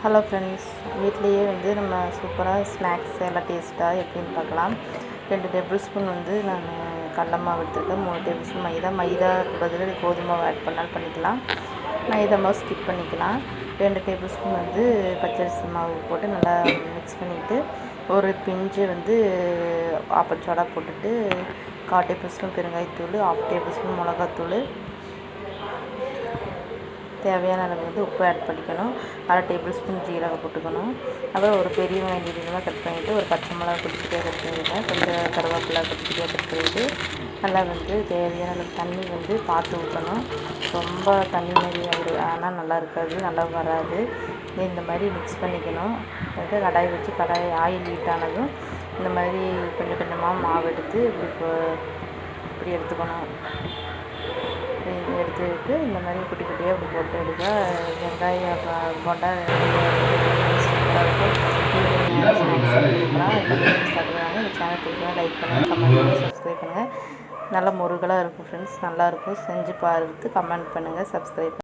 Hello friends, வீட்லேயே நம்ம சூப்பராக ஸ்நாக்ஸ் எல்லாம் டேஸ்ட்டாக எப்படின்னு பார்க்கலாம். 2 டேபிள் ஸ்பூன் நான் கடல மாவு எடுத்துருக்கேன். 3 டேபிள் ஸ்பூன் மைதாக்கு பதில் கோதுமை மாவு ஆட் பண்ணாலும் பண்ணிக்கலாம். மைதா மாவு ஸ்கிப் பண்ணிக்கலாம். 2 டேபிள் ஸ்பூன் பச்சரிசி மாவு போட்டு நல்லா மிக்ஸ் பண்ணிவிட்டு ஒரு பிஞ்சு ஆப்ப சோடா போட்டுட்டு 1/4 டேபிள் ஸ்பூன் பெருங்காயத்தூள், 1/2 டேபிள் ஸ்பூன் மிளகாத்தூள், தேவையான அளவு உப்பு ஆட் பண்ணிக்கணும். 1/2 டேபிள் ஸ்பூன் ஜீரகம் போட்டுக்கணும். அப்புறம் ஒரு பெரிய வெங்காயம் நீளமாக கட் பண்ணிவிட்டு ஒரு பச்சை மிளகா குட்டியாக கட் பண்ணிவிட்டேன். கொஞ்சம் கருவேப்பிலை குட்டியாக கட் பண்ணிவிட்டு நல்லா தேவையான அளவு தண்ணி பார்த்து ஊற்றணும். ரொம்ப தண்ணி மாதிரி ஆனால் நல்லா இருக்காது, நல்லா வராது. இந்த மாதிரி மிக்ஸ் பண்ணிக்கணும். கடாய் வச்சு ஆயில் ஹீட் ஆனதும் இந்த மாதிரி கொஞ்சம் கொஞ்சமாக மாவு எடுத்து இப்படி எடுத்துக்கணும். எடுத்துக்கிட்டு இந்த மாதிரி குட்டி குட்டியாக இப்படி போட்டு எடுக்க வெங்காயம் போண்டா சூப்பராக இருக்கும். சாப்பிடுவாங்க. இந்த சேனல் பிடிக்கும் லைக் பண்ணுங்கள், கமெண்ட் பண்ணுங்கள், சப்ஸ்கிரைப் பண்ணுங்கள். நல்லா முருகலாக இருக்கும் ஃப்ரெண்ட்ஸ், நல்லாயிருக்கும். செஞ்சு பார்த்து கமெண்ட் பண்ணுங்கள், சப்ஸ்கிரைப்